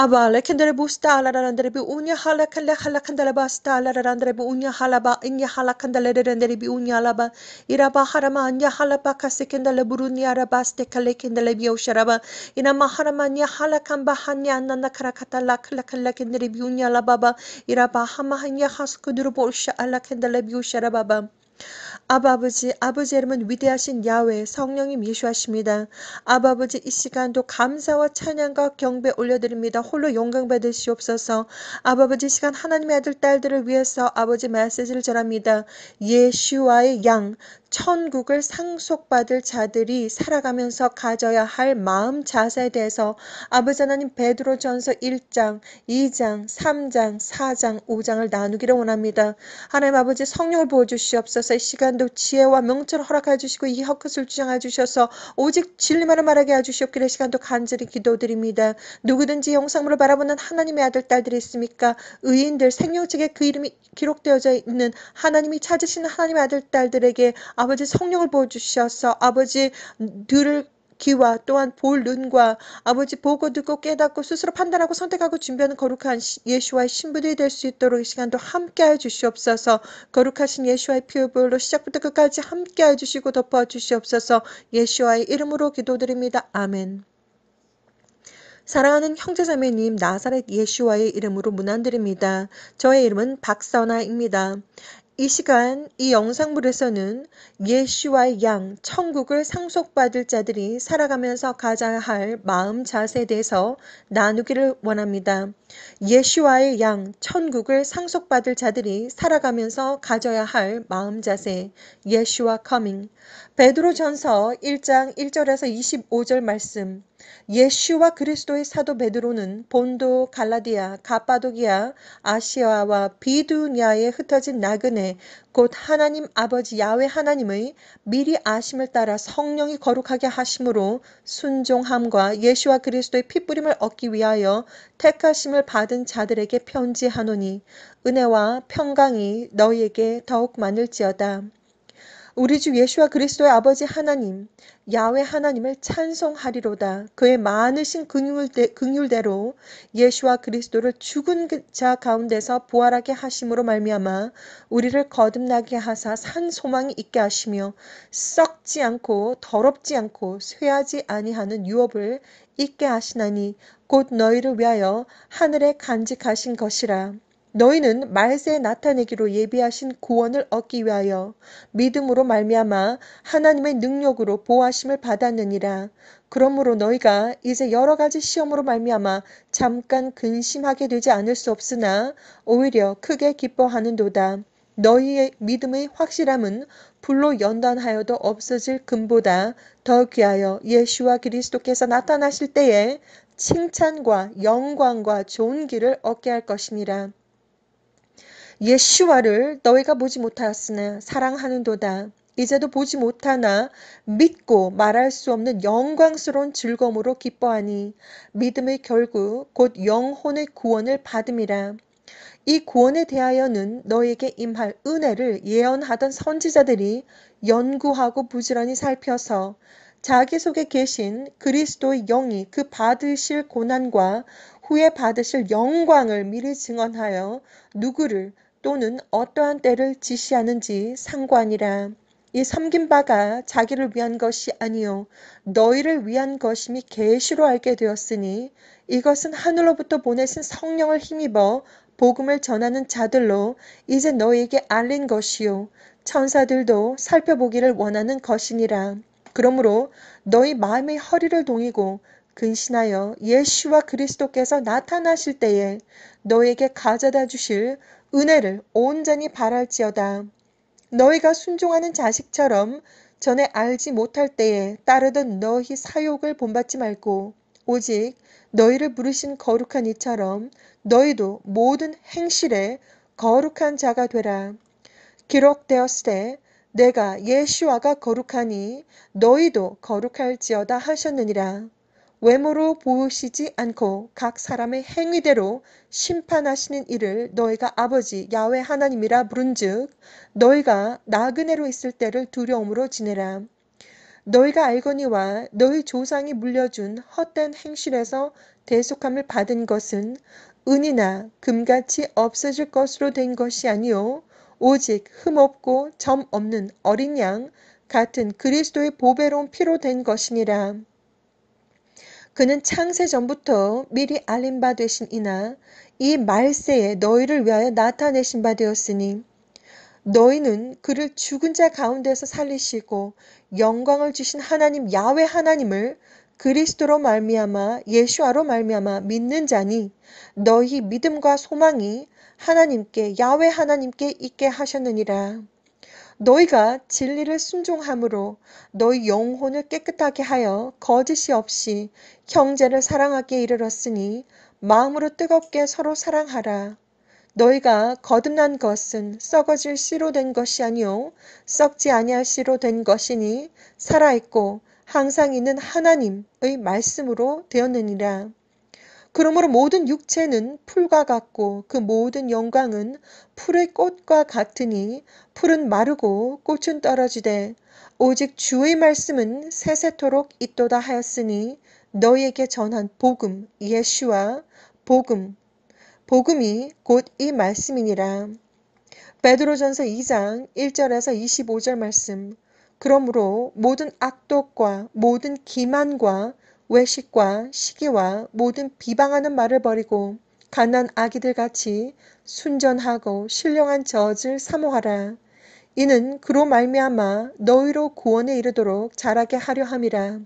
Aba lekendere busta alarandere bi unya halakale halakandele basta alarandere bi unya halaba inya halakandele rendere bi unya alaba iraba harama anya halaba kasekendele burunya rabaste kalekendele bi osharaba ina maharama anya halakamba hanya nana karakatala kalakala kendere bi unya alababa iraba hama hanya haskuduru bolsha alakendele bi osharaba 아버지, 아버지 이름은 위대하신 야훼 성령님 예수하십니다. 아버지 이 시간도 감사와 찬양과 경배 올려드립니다. 홀로 영광 받으시옵소서. 아버지 이 시간 하나님의 아들 딸들을 위해서 아버지 메시지를 전합니다. 예수와의 양 천국을 상속받을 자들이 살아가면서 가져야 할 마음 자세에 대해서 아버지 하나님 베드로전서 1장, 2장, 3장, 4장, 5장을 나누기를 원합니다. 하나님 아버지 성령을 부어주시옵소서. 이 시간도 지혜와 명철을 허락해 주시고 이 혀끝을 주장해 주셔서 오직 진리만을 말하게 해주시옵기를 시간도 간절히 기도드립니다. 누구든지 영상물을 바라보는 하나님의 아들 딸들이 있습니까? 의인들 생명책에 그 이름이 기록되어져 있는 하나님이 찾으시는 하나님의 아들 딸들에게 아버지 성령을 부어주셔서 아버지 들을 귀와 또한 볼 눈과 아버지 보고 듣고 깨닫고 스스로 판단하고 선택하고 준비하는 거룩한 예수와의 신부들이 될 수 있도록 이 시간도 함께해 주시옵소서. 거룩하신 예수와의 피부로 시작부터 끝까지 함께해 주시고 덮어 주시옵소서. 예수와의 이름으로 기도드립니다. 아멘. 사랑하는 형제자매님, 나사렛 예수와의 이름으로 문안드립니다. 저의 이름은 박선아입니다. 이 시간 이 영상물에서는 예수와의 양 천국을 상속받을 자들이 살아가면서 가져야 할 마음 자세에 대해서 나누기를 원합니다. 예수와의 양 천국을 상속받을 자들이 살아가면서 가져야 할 마음 자세 예수와 커밍 베드로전서 1장 1절에서 25절 말씀 예수와 그리스도의 사도 베드로는 본도, 갈라디아, 가파도기아, 아시아와 비두냐에 흩어진 나그네 곧 하나님 아버지 야훼 하나님의 미리 아심을 따라 성령이 거룩하게 하심으로 순종함과 예수와 그리스도의 핏부림을 얻기 위하여 택하심을 받은 자들에게 편지하노니 은혜와 평강이 너희에게 더욱 많을지어다. 우리 주 예수와 그리스도의 아버지 하나님 야훼 하나님을 찬송하리로다. 그의 많으신 긍휼대로 예수와 그리스도를 죽은 자 가운데서 부활하게 하심으로 말미암아 우리를 거듭나게 하사 산 소망이 있게 하시며 썩지 않고 더럽지 않고 쇠하지 아니하는 유업을 있게 하시나니 곧 너희를 위하여 하늘에 간직하신 것이라. 너희는 말세에 나타내기로 예비하신 구원을 얻기 위하여 믿음으로 말미암아 하나님의 능력으로 보호하심을 받았느니라. 그러므로 너희가 이제 여러 가지 시험으로 말미암아 잠깐 근심하게 되지 않을 수 없으나 오히려 크게 기뻐하는도다. 너희의 믿음의 확실함은 불로 연단하여도 없어질 금보다 더 귀하여 예수와 그리스도께서 나타나실 때에 칭찬과 영광과 좋은 길을 얻게 할 것이니라. 예수와를 너희가 보지 못하였으나 사랑하는도다. 이제도 보지 못하나 믿고 말할 수 없는 영광스러운 즐거움으로 기뻐하니 믿음의 결국 곧 영혼의 구원을 받음이라. 이 구원에 대하여는 너에게 임할 은혜를 예언하던 선지자들이 연구하고 부지런히 살펴서 자기 속에 계신 그리스도의 영이 그 받으실 고난과 후에 받으실 영광을 미리 증언하여 누구를 또는 어떠한 때를 지시하는지 상관이라. 이 섬긴 바가 자기를 위한 것이 아니요 너희를 위한 것임이 계시로 알게 되었으니 이것은 하늘로부터 보내신 성령을 힘입어 복음을 전하는 자들로 이제 너희에게 알린 것이요 천사들도 살펴보기를 원하는 것이니라. 그러므로 너희 마음의 허리를 동이고 근신하여 예수와 그리스도께서 나타나실 때에 너에게 가져다 주실 은혜를 온전히 바랄지어다. 너희가 순종하는 자식처럼 전에 알지 못할 때에 따르던 너희 사욕을 본받지 말고 오직 너희를 부르신 거룩한 이처럼 너희도 모든 행실에 거룩한 자가 되라. 기록되었으되 내가 예수와가 거룩하니 너희도 거룩할지어다 하셨느니라. 외모로 보시지 않고 각 사람의 행위대로 심판하시는 이를 너희가 아버지 야훼 하나님이라 부른즉 너희가 나그네로 있을 때를 두려움으로 지내라. 너희가 알거니와 너희 조상이 물려준 헛된 행실에서 대속함을 받은 것은 은이나 금같이 없어질 것으로 된 것이 아니요 오직 흠없고 점 없는 어린 양 같은 그리스도의 보배로운 피로 된 것이니라. 그는 창세 전부터 미리 알린 바 되신 이나 이 말세에 너희를 위하여 나타내신 바 되었으니 너희는 그를 죽은 자 가운데서 살리시고 영광을 주신 하나님 야훼 하나님을 그리스도로 말미암아 예수아로 말미암아 믿는 자니 너희 믿음과 소망이 하나님께 야훼 하나님께 있게 하셨느니라. 너희가 진리를 순종함으로 너희 영혼을 깨끗하게 하여 거짓이 없이 형제를 사랑하기에 이르렀으니 마음으로 뜨겁게 서로 사랑하라. 너희가 거듭난 것은 썩어질 씨로 된 것이 아니요 썩지 아니할 씨로 된 것이니 살아있고 항상 있는 하나님의 말씀으로 되었느니라. 그러므로 모든 육체는 풀과 같고 그 모든 영광은 풀의 꽃과 같으니 풀은 마르고 꽃은 떨어지되 오직 주의 말씀은 세세토록 있도다 하였으니 너희에게 전한 복음 예수와 복음이 곧 이 말씀이니라. 베드로전서 2장 1절에서 25절 말씀. 그러므로 모든 악독과 모든 기만과 외식과 시기와 모든 비방하는 말을 버리고 갓난 아기들 같이 순전하고 신령한 젖을 사모하라. 이는 그로 말미암아 너희로 구원에 이르도록 자라게 하려 함이라.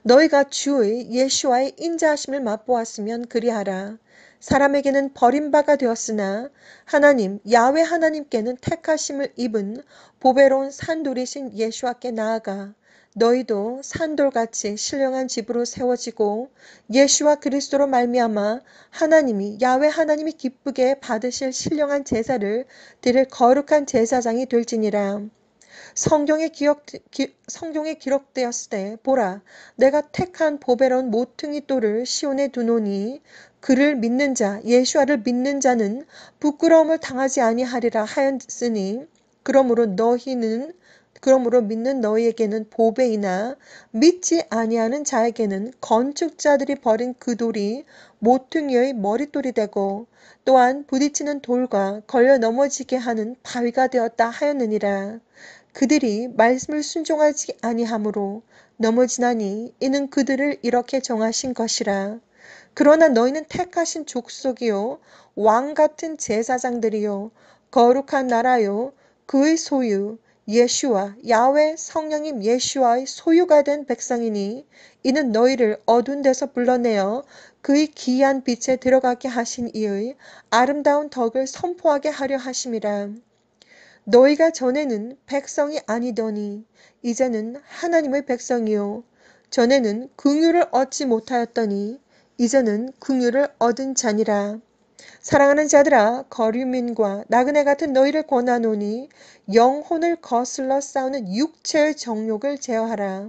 너희가 주의 예수와의 인자하심을 맛보았으면 그리하라. 사람에게는 버림바가 되었으나 하나님 야훼 하나님께는 택하심을 입은 보배로운 산돌이신 예수와께 나아가 너희도 산돌같이 신령한 집으로 세워지고 예수와 그리스도로 말미암아 하나님이 야훼 하나님이 기쁘게 받으실 신령한 제사를 드릴 거룩한 제사장이 될지니라. 성경에 기록되었을 때 보라 내가 택한 보배로운 모퉁이 돌을 시온에 두노니 그를 믿는 자 예수와를 믿는 자는 부끄러움을 당하지 아니하리라 하였으니 그러므로 믿는 너희에게는 보배이나 믿지 아니하는 자에게는 건축자들이 버린 그 돌이 모퉁이의 머릿돌이 되고 또한 부딪히는 돌과 걸려 넘어지게 하는 바위가 되었다 하였느니라. 그들이 말씀을 순종하지 아니하므로 넘어지나니 이는 그들을 이렇게 정하신 것이라. 그러나 너희는 택하신 족속이요 왕같은 제사장들이요 거룩한 나라요 그의 소유 예수와 야훼 성령님 예수와의 소유가 된 백성이니 이는 너희를 어두운 데서 불러내어 그의 기이한 빛에 들어가게 하신 이의 아름다운 덕을 선포하게 하려 하심이라. 너희가 전에는 백성이 아니더니 이제는 하나님의 백성이요 전에는 긍휼을 얻지 못하였더니 이제는 긍휼을 얻은 자니라. 사랑하는 자들아 거류민과 나그네 같은 너희를 권하노니 영혼을 거슬러 싸우는 육체의 정욕을 제어하라.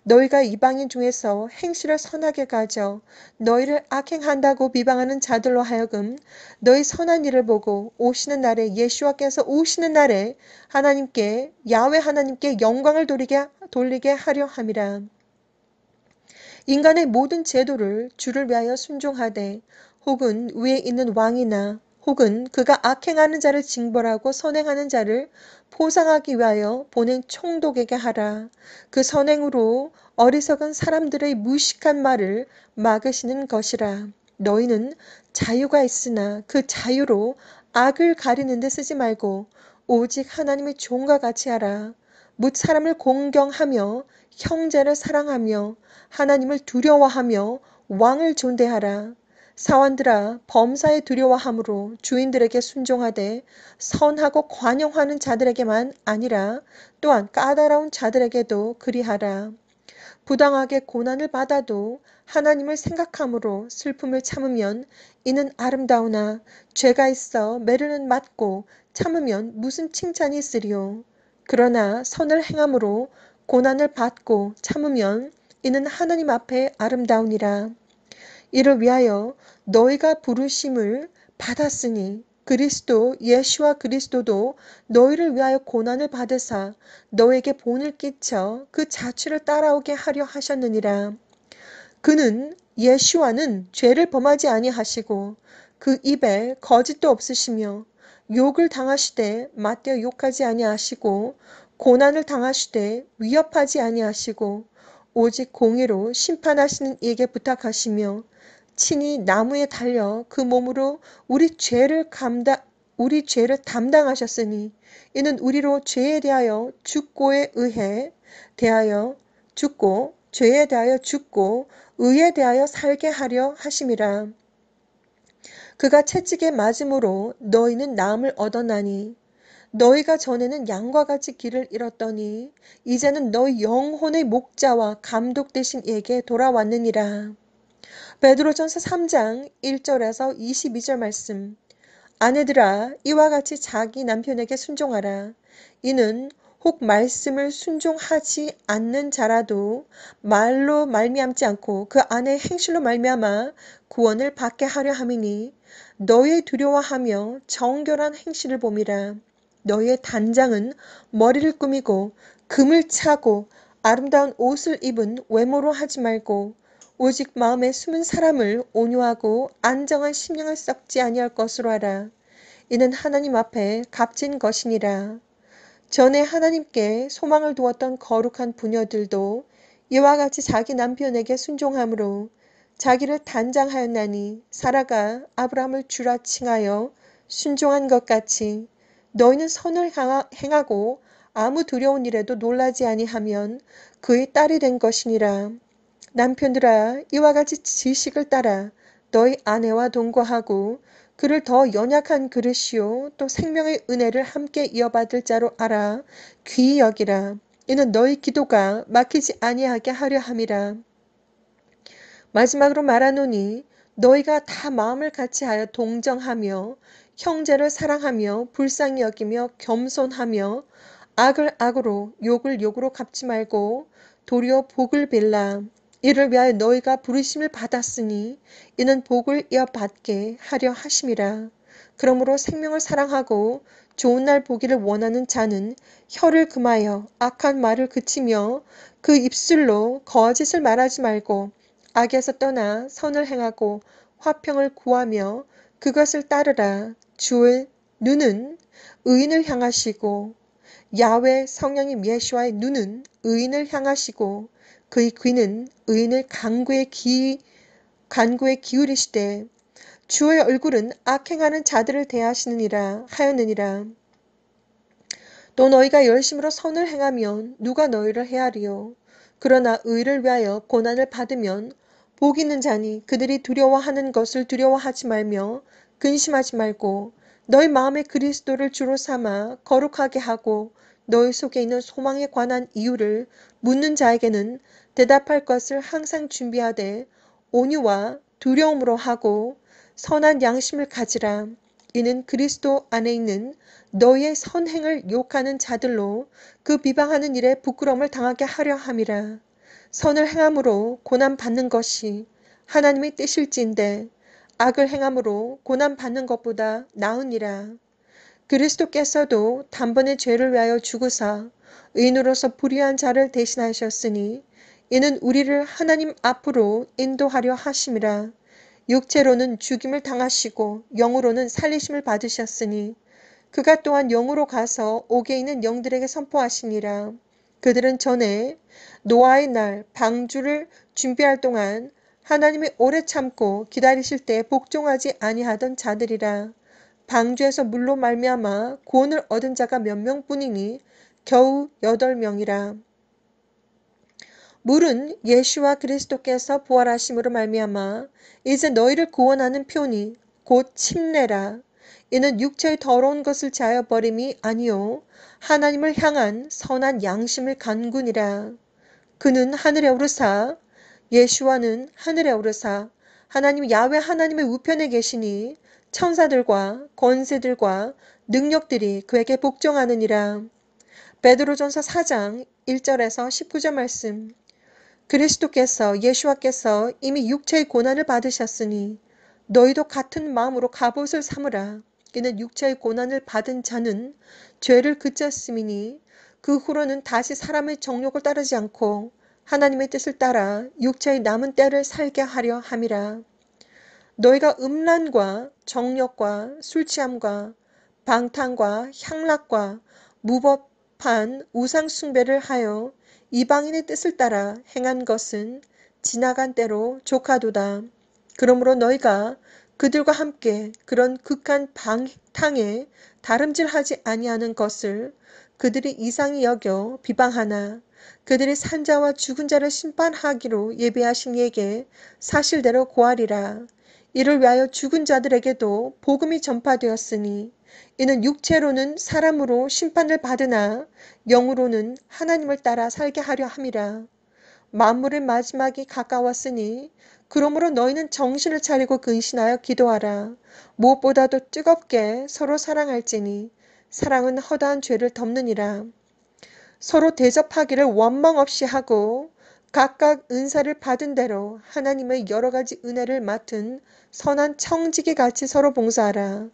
너희가 이방인 중에서 행실을 선하게 가져 너희를 악행한다고 비방하는 자들로 하여금 너희 선한 일을 보고 오시는 날에 예수와께서 오시는 날에 하나님께 야훼 하나님께 영광을 돌리게 하려 함이라. 인간의 모든 제도를 주를 위하여 순종하되 혹은 위에 있는 왕이나 혹은 그가 악행하는 자를 징벌하고 선행하는 자를 포상하기 위하여 보낸 총독에게 하라. 그 선행으로 어리석은 사람들의 무식한 말을 막으시는 것이라. 너희는 자유가 있으나 그 자유로 악을 가리는 데 쓰지 말고 오직 하나님의 종과 같이 하라. 뭇 사람을 공경하며 형제를 사랑하며 하나님을 두려워하며 왕을 존대하라. 사원들아 범사에 두려워함으로 주인들에게 순종하되 선하고 관용하는 자들에게만 아니라 또한 까다로운 자들에게도 그리하라. 부당하게 고난을 받아도 하나님을 생각함으로 슬픔을 참으면 이는 아름다우나 죄가 있어 매를 맞고 참으면 무슨 칭찬이 있으리요. 그러나 선을 행함으로 고난을 받고 참으면 이는 하나님 앞에 아름다우니라. 이를 위하여 너희가 부르심을 받았으니 그리스도 예수와 그리스도도 너희를 위하여 고난을 받으사 너에게 본을 끼쳐 그 자취를 따라오게 하려 하셨느니라. 그는 예수와는 죄를 범하지 아니하시고 그 입에 거짓도 없으시며 욕을 당하시되 맞대어 욕하지 아니하시고 고난을 당하시되 위협하지 아니하시고 오직 공의로 심판하시는 이에게 부탁하시며 친히 나무에 달려 그 몸으로 우리 죄를 담당하셨으니 이는 우리로 죄에 대하여 죽고에 대하여 죽고 죄에 대하여 죽고 의에 대하여 살게 하려 하심이라. 그가 채찍에 맞음으로 너희는 나음을 얻었나니 너희가 전에는 양과 같이 길을 잃었더니 이제는 너희 영혼의 목자와 감독 되신 이에게 돌아왔느니라. 베드로전서 3장 1절에서 22절 말씀. 아내들아 이와 같이 자기 남편에게 순종하라. 이는 혹 말씀을 순종하지 않는 자라도 말로 말미암지 않고 그 아내의 행실로 말미암아 구원을 받게 하려 함이니 너희의 두려워하며 정결한 행실을 봄이라. 너희의 단장은 머리를 꾸미고 금을 차고 아름다운 옷을 입은 외모로 하지 말고 오직 마음에 숨은 사람을 온유하고 안정한 심령을 썩지 아니할 것으로 하라. 이는 하나님 앞에 값진 것이니라. 전에 하나님께 소망을 두었던 거룩한 부녀들도 이와 같이 자기 남편에게 순종함으로 자기를 단장하였나니 사라가 아브라함을 주라 칭하여 순종한 것 같이 너희는 선을 행하고 아무 두려운 일에도 놀라지 아니하면 그의 딸이 된 것이니라. 남편들아 이와 같이 지식을 따라 너희 아내와 동거하고 그를 더 연약한 그릇이요 또 생명의 은혜를 함께 이어받을 자로 알아 귀히 여기라. 이는 너희 기도가 막히지 아니하게 하려 함이라. 마지막으로 말하노니 너희가 다 마음을 같이하여 동정하며 형제를 사랑하며 불쌍히 여기며 겸손하며 악을 악으로 욕을 욕으로 갚지 말고 도리어 복을 빌라. 이를 위하여 너희가 부르심을 받았으니 이는 복을 이어받게 하려 하심이라. 그러므로 생명을 사랑하고 좋은 날 보기를 원하는 자는 혀를 금하여 악한 말을 그치며 그 입술로 거짓을 말하지 말고 악에서 떠나 선을 행하고 화평을 구하며 그것을 따르라. 주의 눈은 의인을 향하시고 야훼 성령님 예수와의 눈은 의인을 향하시고 그의 귀는 의인을 간구에 기울이시되 주의 얼굴은 악행하는 자들을 대하시느니라 하였느니라. 또 너희가 열심으로 선을 행하면 누가 너희를 헤아리요. 그러나 의를 위하여 고난을 받으면 복 있는 자니 그들이 두려워하는 것을 두려워하지 말며 근심하지 말고 너희 마음에 그리스도를 주로 삼아 거룩하게 하고 너희 속에 있는 소망에 관한 이유를 묻는 자에게는 대답할 것을 항상 준비하되 온유와 두려움으로 하고 선한 양심을 가지라. 이는 그리스도 안에 있는 너희의 선행을 욕하는 자들로 그 비방하는 일에 부끄러움을 당하게 하려 함이라. 선을 행함으로 고난받는 것이 하나님의 뜻일진데 악을 행함으로 고난받는 것보다 나으니라. 그리스도께서도 단번에 죄를 위하여 죽으사 의인으로서 불의한 자를 대신하셨으니 이는 우리를 하나님 앞으로 인도하려 하심이라. 육체로는 죽임을 당하시고 영으로는 살리심을 받으셨으니 그가 또한 영으로 가서 옥에 있는 영들에게 선포하시니라. 그들은 전에 노아의 날 방주를 준비할 동안 하나님이 오래 참고 기다리실 때 복종하지 아니하던 자들이라. 방주에서 물로 말미암아 구원을 얻은 자가 몇 명뿐이니 겨우 8명이라. 물은 예수와 그리스도께서 부활하심으로 말미암아 이제 너희를 구원하는 표니 곧 침례라. 이는 육체의 더러운 것을 제하여 버림이 아니요 하나님을 향한 선한 양심을 간구니라. 그는 하늘에 오르사 예수와는 하늘에 오르사 하나님 야훼 하나님의 우편에 계시니 천사들과 권세들과 능력들이 그에게 복종하느니라. 베드로전서 4장 1절에서 19절 말씀. 그리스도께서 예수와께서 이미 육체의 고난을 받으셨으니 너희도 같은 마음으로 갑옷을 삼으라. 이는 육체의 고난을 받은 자는 죄를 그쳤음이니 그 후로는 다시 사람의 정욕을 따르지 않고 하나님의 뜻을 따라 육체의 남은 때를 살게 하려 함이라. 너희가 음란과 정욕과 술취함과 방탕과 향락과 무법한 우상숭배를 하여 이방인의 뜻을 따라 행한 것은 지나간 때로 족하도다. 그러므로 너희가 그들과 함께 그런 극한 방탕에 다름질하지 아니하는 것을 그들이 이상히 여겨 비방하나 그들이 산자와 죽은 자를 심판하기로 예비하신 이에게 사실대로 고하리라. 이를 위하여 죽은 자들에게도 복음이 전파되었으니 이는 육체로는 사람으로 심판을 받으나 영으로는 하나님을 따라 살게 하려 함이라. 만물의 마지막이 가까웠으니 그러므로 너희는 정신을 차리고 근신하여 기도하라. 무엇보다도 뜨겁게 서로 사랑할지니 사랑은 허다한 죄를 덮느니라. 서로 대접하기를 원망 없이 하고 각각 은사를 받은 대로 하나님의 여러 가지 은혜를 맡은 선한 청지기 같이 서로 봉사하라.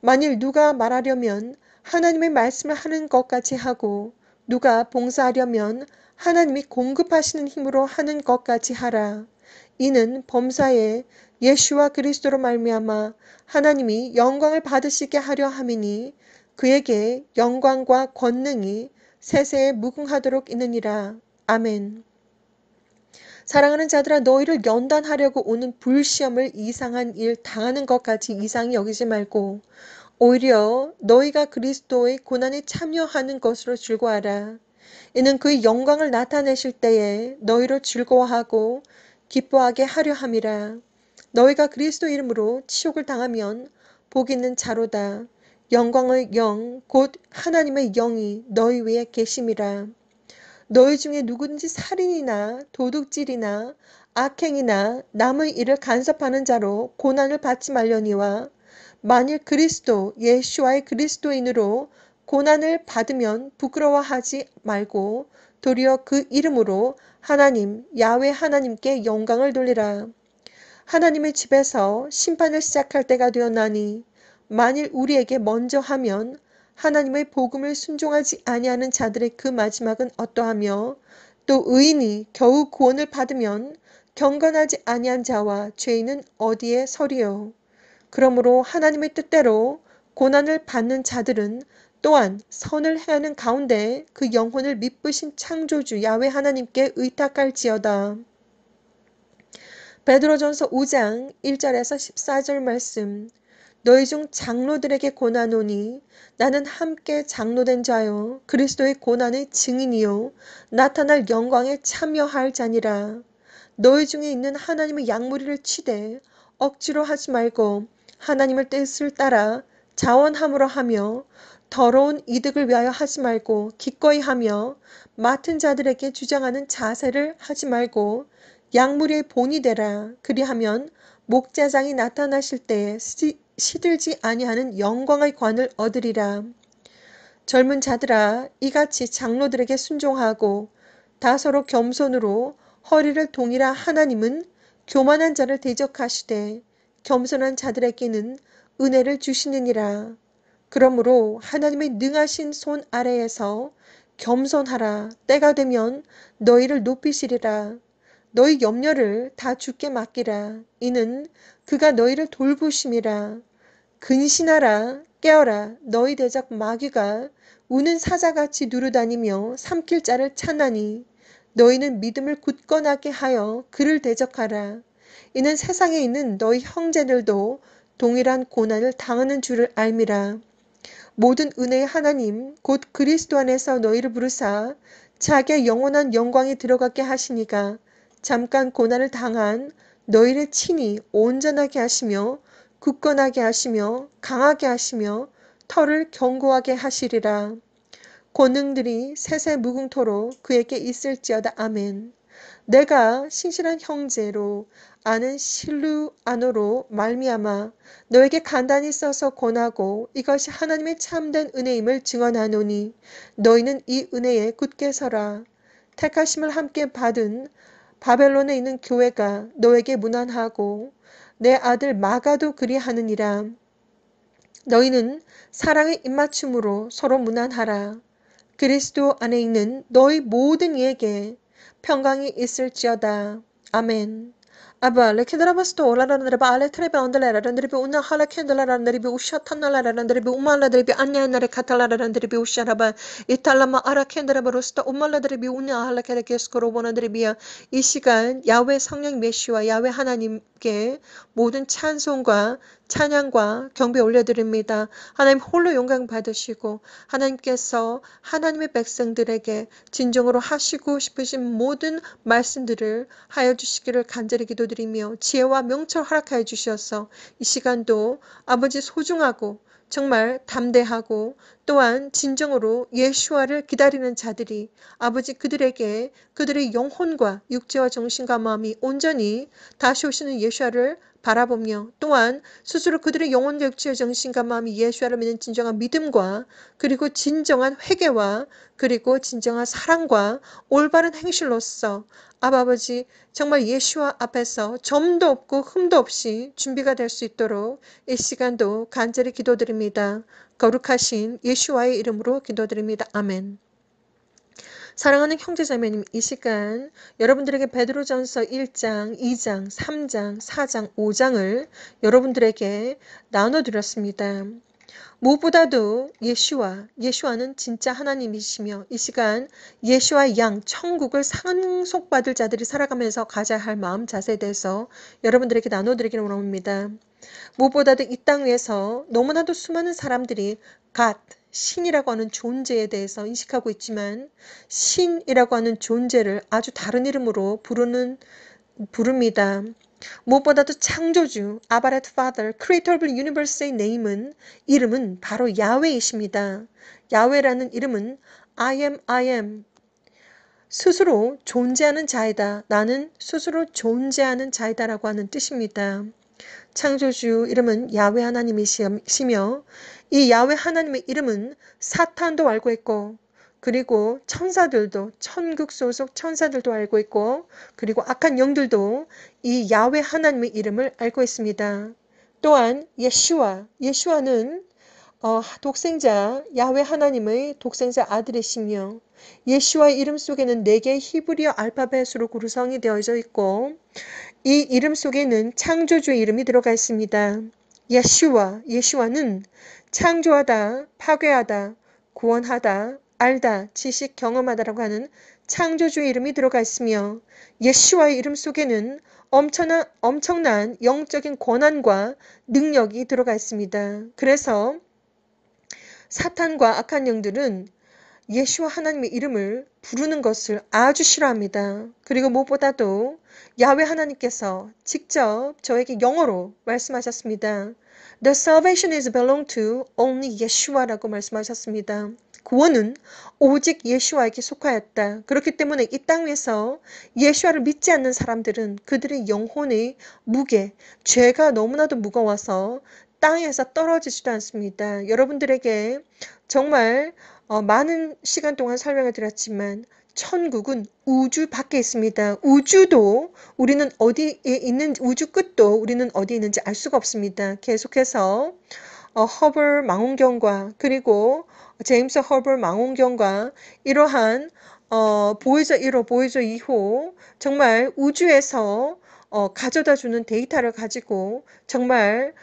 만일 누가 말하려면 하나님의 말씀을 하는 것 같이 하고 누가 봉사하려면 하나님이 공급하시는 힘으로 하는 것 같이 하라. 이는 범사에 예수와 그리스도로 말미암아 하나님이 영광을 받으시게 하려 함이니 그에게 영광과 권능이 세세에 무궁하도록 있느니라. 아멘. 사랑하는 자들아, 너희를 연단하려고 오는 불시험을 이상한 일 당하는 것 같이 이상히 여기지 말고 오히려 너희가 그리스도의 고난에 참여하는 것으로 즐거워하라. 이는 그의 영광을 나타내실 때에 너희로 즐거워하고 기뻐하게 하려 함이라. 너희가 그리스도 이름으로 치욕을 당하면 복 있는 자로다. 영광의 영 곧 하나님의 영이 너희 위에 계심이라. 너희 중에 누구든지 살인이나 도둑질이나 악행이나 남의 일을 간섭하는 자로 고난을 받지 말려니와 만일 그리스도 예수와의 그리스도인으로 고난을 받으면 부끄러워하지 말고 도리어 그 이름으로 하나님 야훼 하나님께 영광을 돌리라. 하나님의 집에서 심판을 시작할 때가 되었나니 만일 우리에게 먼저 하면 하나님의 복음을 순종하지 아니하는 자들의 그 마지막은 어떠하며 또 의인이 겨우 구원을 받으면 경건하지 아니한 자와 죄인은 어디에 서리요. 그러므로 하나님의 뜻대로 고난을 받는 자들은 또한 선을 행하는 가운데 그 영혼을 미쁘신 창조주 야훼 하나님께 의탁할지어다. 베드로전서 5장 1절에서 14절 말씀. 너희 중 장로들에게 고난오니 나는 함께 장로된 자요 그리스도의 고난의 증인이요 나타날 영광에 참여할 자니라. 너희 중에 있는 하나님의 양무리를 치되 억지로 하지 말고 하나님의 뜻을 따라 자원함으로 하며 더러운 이득을 위하여 하지 말고 기꺼이 하며 맡은 자들에게 주장하는 자세를 하지 말고 양무리의 본이 되라. 그리하면 목자장이 나타나실 때에 시들지 아니하는 영광의 관을 얻으리라. 젊은 자들아, 이같이 장로들에게 순종하고 다소로 겸손으로 허리를 동이라. 하나님은 교만한 자를 대적하시되 겸손한 자들에게는 은혜를 주시느니라. 그러므로 하나님의 능하신 손 아래에서 겸손하라. 때가 되면 너희를 높이시리라. 너희 염려를 다 주께 맡기라. 이는 그가 너희를 돌보심이라. 근신하라. 깨어라. 너희 대적 마귀가 우는 사자같이 누르다니며 삼킬 자를 찾나니 너희는 믿음을 굳건하게 하여 그를 대적하라. 이는 세상에 있는 너희 형제들도 동일한 고난을 당하는 줄을 알미라. 모든 은혜의 하나님 곧 그리스도 안에서 너희를 부르사 자기의 영원한 영광에 들어가게 하시니가 잠깐 고난을 당한 너희를 친히 온전하게 하시며 굳건하게 하시며 강하게 하시며 털을 견고하게 하시리라. 권능들이 세세 무궁토록 그에게 있을지어다. 아멘. 내가 신실한 형제로 아는 실루아노로 말미암아 너에게 간단히 써서 권하고 이것이 하나님의 참된 은혜임을 증언하노니 너희는 이 은혜에 굳게 서라. 택하심을 함께 받은 바벨론에 있는 교회가 너에게 문안하고 내 아들 마가도 그리하느니라. 너희는 사랑의 입맞춤으로 서로 문안하라. 그리스도 안에 있는 너희 모든 이에게 평강이 있을지어다. 아멘. Abba, lekendrabasto, larandraba, aletrebe ondelarandrabi una halakendelarandrabi ushatanalarandrabi umaladrabi anyanare katalarandrabi usharaba italama arakendrabarosta umaladra비 una halakeskoro보나드리비야. 이 시간 야훼 성령 메시와 야훼 하나님께 모든 찬송과 찬양과 경배 올려드립니다. 하나님 홀로 영광 받으시고 하나님께서 하나님의 백성들에게 진정으로 하시고 싶으신 모든 말씀들을 하여 주시기를 간절히 기도드리며 지혜와 명철 허락하여 주셔서 이 시간도 아버지 소중하고 정말 담대하고 또한 진정으로 예수와를 기다리는 자들이 아버지 그들에게 그들의 영혼과 육체와 정신과 마음이 온전히 다시 오시는 예수와를 바라보며 또한 스스로 그들의 영혼과 육체와 정신과 마음이 예수와를 믿는 진정한 믿음과 그리고 진정한 회개와 그리고 진정한 사랑과 올바른 행실로서 아버지 정말 예수와 앞에서 점도 없고 흠도 없이 준비가 될 수 있도록 이 시간도 간절히 기도드립니다. 거룩하신 예수와의 이름으로 기도드립니다. 아멘. 사랑하는 형제자매님, 이 시간 여러분들에게 베드로전서 1장, 2장, 3장, 4장, 5장을 여러분들에게 나눠드렸습니다. 무엇보다도 예수와는 진짜 하나님이시며 이 시간 예수와 양 천국을 상속받을 자들이 살아가면서 가져야 할 마음 자세에 대해서 여러분들에게 나눠드리기를 원합니다. 무엇보다도 이 땅 위에서 너무나도 수많은 사람들이 신이라고 하는 존재에 대해서 인식하고 있지만 신이라고 하는 존재를 아주 다른 이름으로 부릅니다. 무엇보다도 창조주, 아바렛 파더, 크리에이터 오브 유니버스의 이름은 바로 야훼이십니다. 야훼라는 이름은 I am 스스로 존재하는 자이다. 나는 스스로 존재하는 자이다 라고 하는 뜻입니다. 창조주 이름은 야훼 하나님이시며 이 야훼 하나님의 이름은 사탄도 알고 있고 그리고 천사들도 천국 소속 천사들도 알고 있고 그리고 악한 영들도 이 야훼 하나님의 이름을 알고 있습니다. 또한 예수와는 독생자 야훼 하나님의 독생자 아들이시며 예수와의 이름 속에는 4개의 히브리어 알파벳으로 구성이 되어져 있고 이 이름 속에는 창조주의 이름이 들어가 있습니다. 예수와는 창조하다, 파괴하다, 구원하다, 알다, 지식, 경험하다라고 하는 창조주의 이름이 들어가 있으며 예수와의 이름 속에는 엄청난 영적인 권한과 능력이 들어가 있습니다. 그래서 사탄과 악한 영들은 예수와 하나님의 이름을 부르는 것을 아주 싫어합니다. 그리고 무엇보다도 야훼 하나님께서 직접 저에게 영어로 말씀하셨습니다. The salvation is belong to only Yeshua라고 말씀하셨습니다. 구원은 오직 예수와에게 속하였다. 그렇기 때문에 이 땅 위에서 예수와를 믿지 않는 사람들은 그들의 영혼의 무게, 죄가 너무나도 무거워서 땅에서 떨어지지도 않습니다. 여러분들에게 정말 많은 시간 동안 설명을 드렸지만 천국은 우주 밖에 있습니다. 우주도 우리는 어디에 있는지 우주 끝도 우리는 어디에 있는지 알 수가 없습니다. 계속해서 허블 망원경과 그리고 제임스 허블 망원경과 이러한 보이저 1호, 보이저 2호 정말 우주에서 가져다주는 데이터를 가지고 정말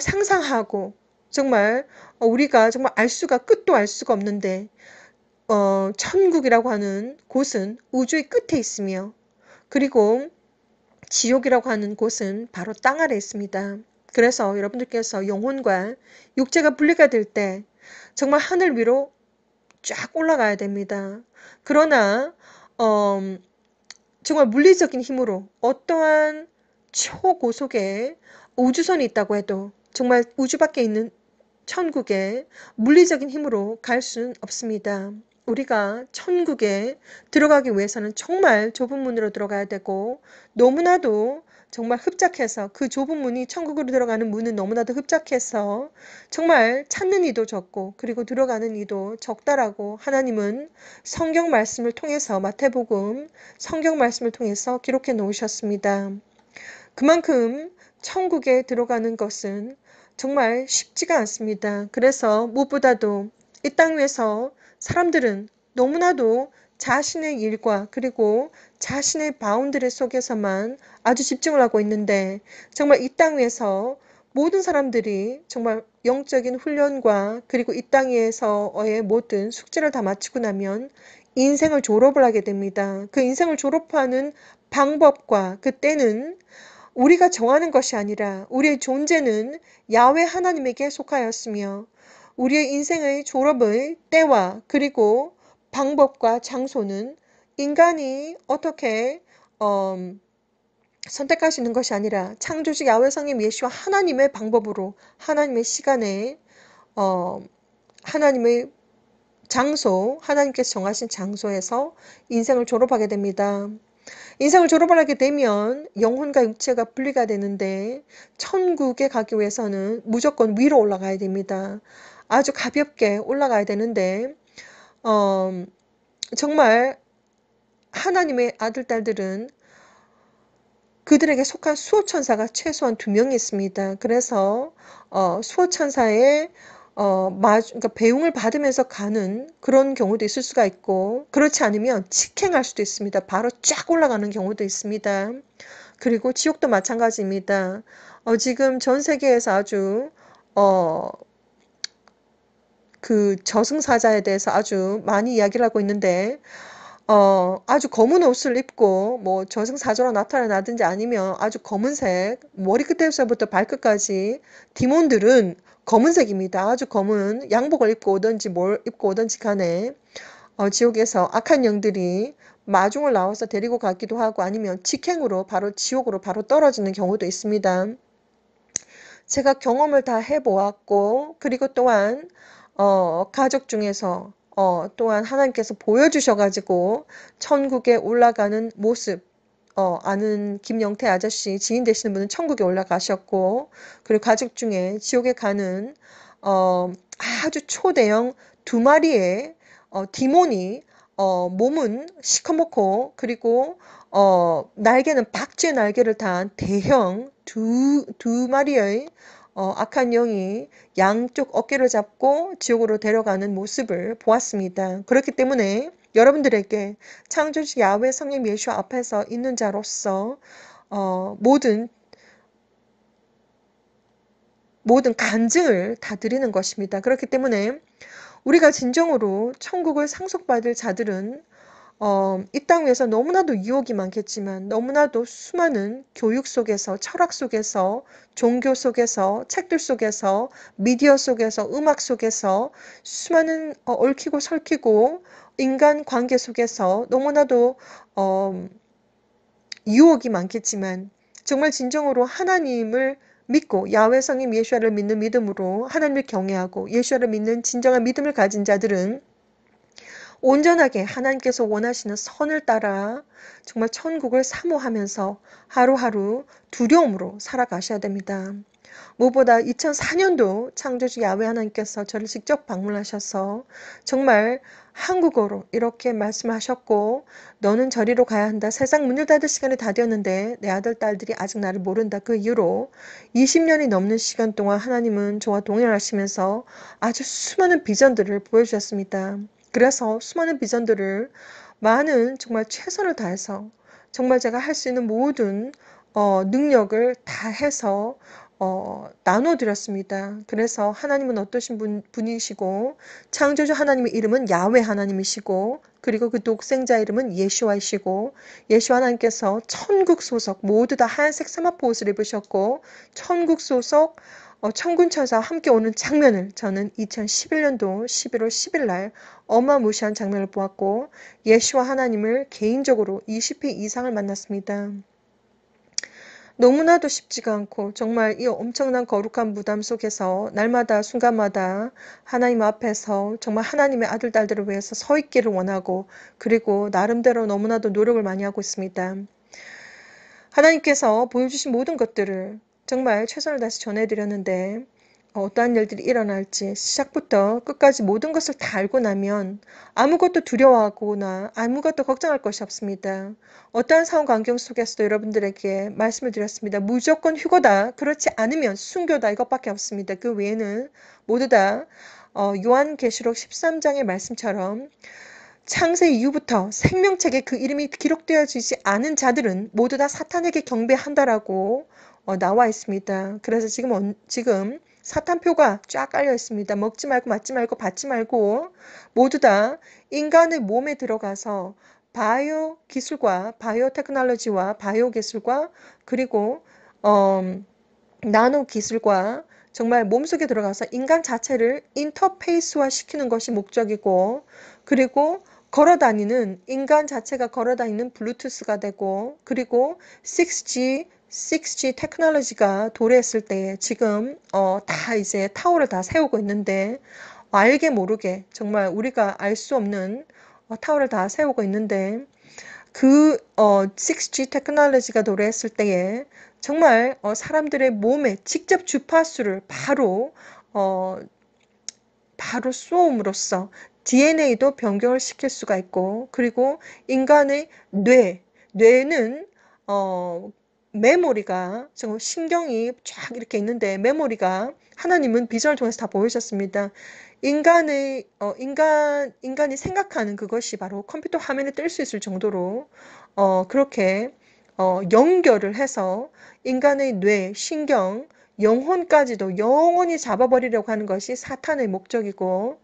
상상하고 정말 우리가 정말 끝도 알 수가 없는데 천국이라고 하는 곳은 우주의 끝에 있으며 그리고 지옥이라고 하는 곳은 바로 땅 아래에 있습니다. 그래서 여러분들께서 영혼과 육체가 분리가 될 때 정말 하늘 위로 쫙 올라가야 됩니다. 그러나 정말 물리적인 힘으로 어떠한 초고속의 우주선이 있다고 해도 정말 우주 밖에 있는 천국에 물리적인 힘으로 갈 수는 없습니다. 우리가 천국에 들어가기 위해서는 정말 좁은 문으로 들어가야 되고 너무나도 정말 흡작해서 그 좁은 문이 천국으로 들어가는 문은 너무나도 흡작해서 정말 찾는 이도 적고 그리고 들어가는 이도 적다라고 하나님은 성경 말씀을 통해서 마태복음 성경 말씀을 통해서 기록해 놓으셨습니다. 그만큼 천국에 들어가는 것은 정말 쉽지가 않습니다. 그래서 무엇보다도 이 땅 위에서 사람들은 너무나도 자신의 일과 그리고 자신의 바운드리 속에서만 아주 집중을 하고 있는데 정말 이 땅 위에서 모든 사람들이 정말 영적인 훈련과 그리고 이 땅 위에서의 모든 숙제를 다 마치고 나면 인생을 졸업을 하게 됩니다. 그 인생을 졸업하는 방법과 그때는 우리가 정하는 것이 아니라 우리의 존재는 야훼 하나님에게 속하였으며 우리의 인생의 졸업의 때와 그리고 방법과 장소는 인간이 어떻게 선택하시는 것이 아니라 창조주 야훼 성령 예수와 하나님의 방법으로 하나님의 시간에 하나님의 장소, 하나님께서 정하신 장소에서 인생을 졸업하게 됩니다. 인생을 졸업을 하게 되면 영혼과 육체가 분리가 되는데 천국에 가기 위해서는 무조건 위로 올라가야 됩니다. 아주 가볍게 올라가야 되는데 정말 하나님의 아들, 딸들은 그들에게 속한 수호천사가 최소한 2명이 있습니다. 그래서 수호천사의 그러니까 배웅을 받으면서 가는 그런 경우도 있을 수가 있고 그렇지 않으면 직행할 수도 있습니다. 바로 쫙 올라가는 경우도 있습니다. 그리고 지옥도 마찬가지입니다. 지금 전 세계에서 아주 그 저승사자에 대해서 아주 많이 이야기를 하고 있는데 아주 검은 옷을 입고 뭐 저승사자로 나타나든지 아니면 아주 검은색 머리끝에서부터 발끝까지 디몬들은 검은색입니다. 아주 검은 양복을 입고 오든지 뭘 입고 오든지 간에 지옥에서 악한 영들이 마중을 나와서 데리고 가기도 하고 아니면 직행으로 바로 지옥으로 바로 떨어지는 경우도 있습니다. 제가 경험을 다 해보았고 그리고 또한 가족 중에서 또한 하나님께서 보여주셔가지고 천국에 올라가는 모습 아는 김영태 아저씨 지인 되시는 분은 천국에 올라가셨고 그리고 가족 중에 지옥에 가는 아주 초대형 2마리의 디몬이 몸은 시커멓고 그리고 날개는 박쥐의 날개를 단 대형 두 마리의 악한 영이 양쪽 어깨를 잡고 지옥으로 데려가는 모습을 보았습니다. 그렇기 때문에 여러분들에게 창조주 야훼 성령 예수 앞에서 있는 자로서 모든 간증을 다 드리는 것입니다. 그렇기 때문에 우리가 진정으로 천국을 상속받을 자들은 이 땅 위에서 너무나도 유혹이 많겠지만 너무나도 수많은 교육 속에서 철학 속에서 종교 속에서 책들 속에서 미디어 속에서 음악 속에서 수많은 얽히고 설키고 인간 관계 속에서 너무나도 유혹이 많겠지만 정말 진정으로 하나님을 믿고 야훼 성령 예수아를 믿는 믿음으로 하나님을 경외하고 예수아를 믿는 진정한 믿음을 가진 자들은 온전하게 하나님께서 원하시는 선을 따라 정말 천국을 사모하면서 하루하루 두려움으로 살아가셔야 됩니다. 무엇보다 2004년도 창조주 야훼 하나님께서 저를 직접 방문하셔서 정말 한국어로 이렇게 말씀하셨고 너는 저리로 가야 한다. 세상 문을 닫을 시간이 다 되었는데 내 아들 딸들이 아직 나를 모른다. 그 이후로 20년이 넘는 시간 동안 하나님은 저와 동행하시면서 아주 수많은 비전들을 보여주셨습니다. 그래서 수많은 비전들을 많은 정말 최선을 다해서 정말 제가 할 수 있는 모든 능력을 다해서 나눠드렸습니다. 그래서 하나님은 어떠신 분이시고 창조주 하나님의 이름은 야훼 하나님이시고 그리고 그 독생자 이름은 예수와이시고 예수 하나님께서 천국 소속 모두 다 하얀색 사마포 옷을 입으셨고 천국 소속 천군천사와 함께 오는 장면을 저는 2011년도 11월 10일 날 어마무시한 장면을 보았고 예수와 하나님을 개인적으로 20회 이상을 만났습니다. 너무나도 쉽지가 않고 정말 이 엄청난 거룩한 무덤 속에서 날마다 순간마다 하나님 앞에서 정말 하나님의 아들 딸들을 위해서 서 있기를 원하고 그리고 나름대로 너무나도 노력을 많이 하고 있습니다. 하나님께서 보여주신 모든 것들을 정말 최선을 다해서 전해드렸는데 어떠한 일들이 일어날지 시작부터 끝까지 모든 것을 다 알고 나면 아무것도 두려워하거나 아무것도 걱정할 것이 없습니다. 어떠한 상황 환경 속에서도 여러분들에게 말씀을 드렸습니다. 무조건 휴거다. 그렇지 않으면 순교다. 이것밖에 없습니다. 그 외에는 모두 다 요한계시록 13장의 말씀처럼 창세 이후부터 생명책에 그 이름이 기록되어지지 않은 자들은 모두 다 사탄에게 경배한다라고 나와 있습니다. 그래서 지금 사탄표가 쫙 깔려 있습니다. 먹지 말고 맞지 말고 받지 말고 모두 다 인간의 몸에 들어가서 바이오 기술과 바이오 테크놀로지와 바이오 기술과 그리고 나노 기술과 정말 몸속에 들어가서 인간 자체를 인터페이스화 시키는 것이 목적이고 그리고 걸어다니는 인간 자체가 걸어다니는 블루투스가 되고 그리고 6G 테크놀로지가 도래했을 때 지금 다 이제 타워를 다 세우고 있는데 알게 모르게 정말 우리가 알 수 없는 타워를 다 세우고 있는데 그 6G 테크놀로지가 도래했을 때에 정말 사람들의 몸에 직접 주파수를 바로 쏘음으로써 DNA도 변경을 시킬 수가 있고 그리고 인간의 뇌는 메모리가 정말 신경이 쫙 이렇게 있는데 메모리가 하나님은 비전을 통해서 다 보여주셨습니다. 인간이 생각하는 그것이 바로 컴퓨터 화면에 뜰 수 있을 정도로 그렇게 연결을 해서 인간의 뇌, 신경, 영혼까지도 영원히 잡아버리려고 하는 것이 사탄의 목적이고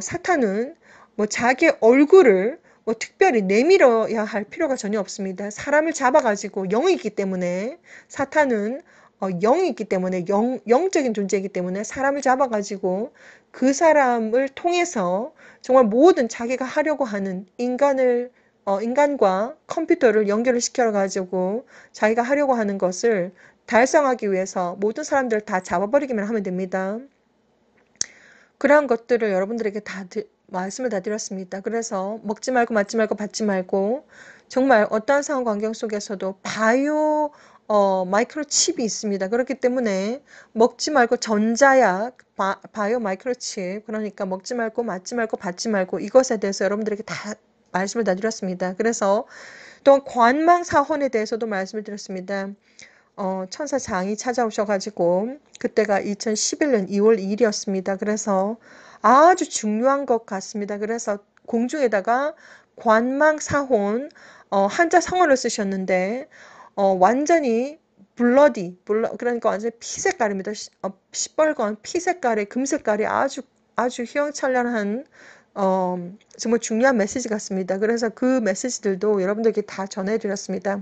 사탄은 뭐 자기 얼굴을 뭐 특별히 내밀어야 할 필요가 전혀 없습니다. 사람을 잡아가지고 영이 있기 때문에 사탄은 영이 있기 때문에 영적인 존재이기 때문에 사람을 잡아가지고 그 사람을 통해서 정말 모든 자기가 하려고 하는 인간과 컴퓨터를 연결을 시켜가지고 자기가 하려고 하는 것을 달성하기 위해서 모든 사람들을 다 잡아버리기만 하면 됩니다. 그러한 것들을 여러분들에게 말씀을 다 드렸습니다. 그래서 먹지 말고 맞지 말고 받지 말고 정말 어떠한 상황 환경 속에서도 바이오 마이크로칩이 있습니다. 그렇기 때문에 먹지 말고 전자약, 바이오 마이크로칩 그러니까 먹지 말고 맞지 말고 받지 말고 이것에 대해서 여러분들에게 다 말씀을 다 드렸습니다. 그래서 또 관망사혼에 대해서도 말씀을 드렸습니다. 천사 장이 찾아오셔가지고 그때가 2011년 2월 2일이었습니다. 그래서 아주 중요한 것 같습니다. 그래서 공중에다가 관망사혼 한자 성어를 쓰셨는데 완전히 그러니까 완전히 피색깔입니다. 시뻘건 피색깔의 금색깔이 아주 휘황찬란한 정말 중요한 메시지 같습니다. 그래서 그 메시지들도 여러분들께 다 전해드렸습니다.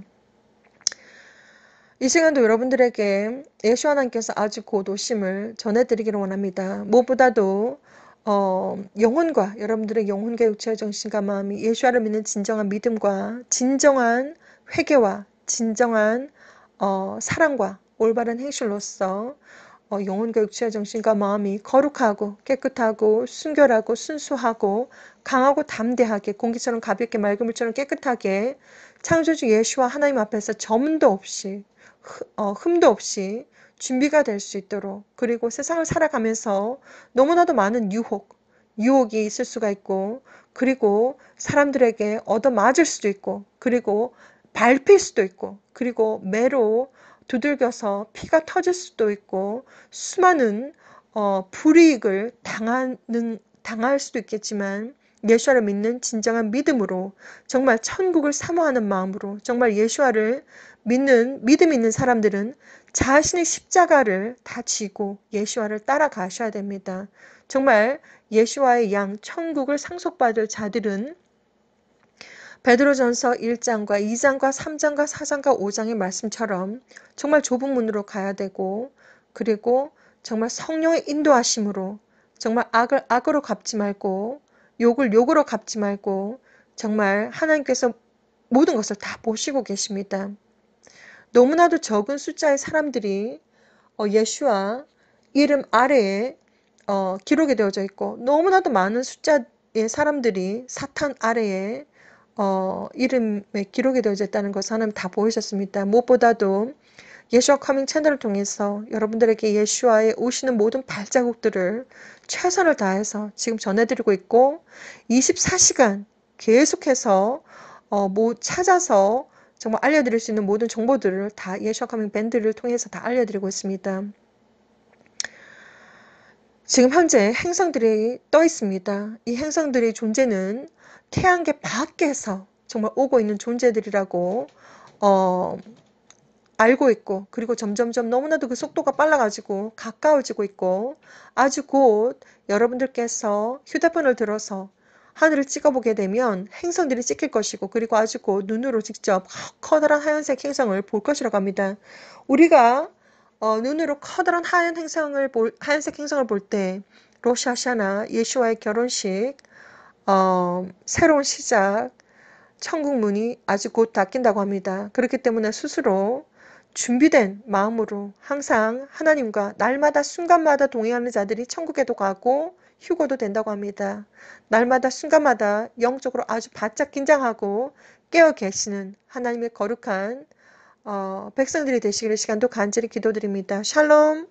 이 시간도 여러분들에게 예수 하나님께서 아주 곧 오심을 전해드리기를 원합니다. 무엇보다도 영혼과 여러분들의 영혼과 육체와 정신과 마음이 예수를 믿는 진정한 믿음과 진정한 회개와 진정한 사랑과 올바른 행실로서 영혼과 육체와 정신과 마음이 거룩하고 깨끗하고 순결하고 순수하고 강하고 담대하게 공기처럼 가볍게 맑은 물처럼 깨끗하게 창조주 예수와 하나님 앞에서 점도 없이 흠도 없이 준비가 될 수 있도록 그리고 세상을 살아가면서 너무나도 많은 유혹이 있을 수가 있고 그리고 사람들에게 얻어맞을 수도 있고 그리고 밟힐 수도 있고 그리고 매로 두들겨서 피가 터질 수도 있고 수많은 불이익을 당할 수도 있겠지만 예수와를 믿는 진정한 믿음으로 정말 천국을 사모하는 마음으로 정말 예수와를 믿음 있는 사람들은 자신의 십자가를 다 지고 예수와를 따라가셔야 됩니다. 정말 예수와의 양 천국을 상속받을 자들은 베드로전서 1장과 2장과 3장과 4장과 5장의 말씀처럼 정말 좁은 문으로 가야 되고 그리고 정말 성령의 인도하심으로 정말 악을 악으로 갚지 말고 욕을 욕으로 갚지 말고 정말 하나님께서 모든 것을 다 보시고 계십니다. 너무나도 적은 숫자의 사람들이 예수와 이름 아래에 기록이 되어져 있고 너무나도 많은 숫자의 사람들이 사탄 아래에 이름에 기록이 되어져 있다는 것을 하나님 다 보이셨습니다. 무엇보다도 예수와 커밍 채널을 통해서 여러분들에게 예수와의 오시는 모든 발자국들을 최선을 다해서 지금 전해드리고 있고 24시간 계속해서 찾아서 정말 알려드릴 수 있는 모든 정보들을 다 예수와 커밍 밴드를 통해서 다 알려드리고 있습니다. 지금 현재 행성들이 떠 있습니다. 이 행성들의 존재는 태양계 밖에서 정말 오고 있는 존재들이라고 알고 있고, 그리고 점점점 너무나도 그 속도가 빨라가지고 가까워지고 있고, 아주 곧 여러분들께서 휴대폰을 들어서 하늘을 찍어보게 되면 행성들이 찍힐 것이고, 그리고 아주 곧 눈으로 직접 커다란 하얀색 행성을 볼 것이라고 합니다. 우리가 눈으로 커다란 하얀색 행성을 볼 때 로샤샤나 예수와의 결혼식, 새로운 시작, 천국 문이 아주 곧 닫힌다고 합니다. 그렇기 때문에 스스로 준비된 마음으로 항상 하나님과 날마다 순간마다 동행하는 자들이 천국에도 가고 휴거도 된다고 합니다. 날마다 순간마다 영적으로 아주 바짝 긴장하고 깨어 계시는 하나님의 거룩한 백성들이 되시기를 시간도 간절히 기도드립니다. 샬롬.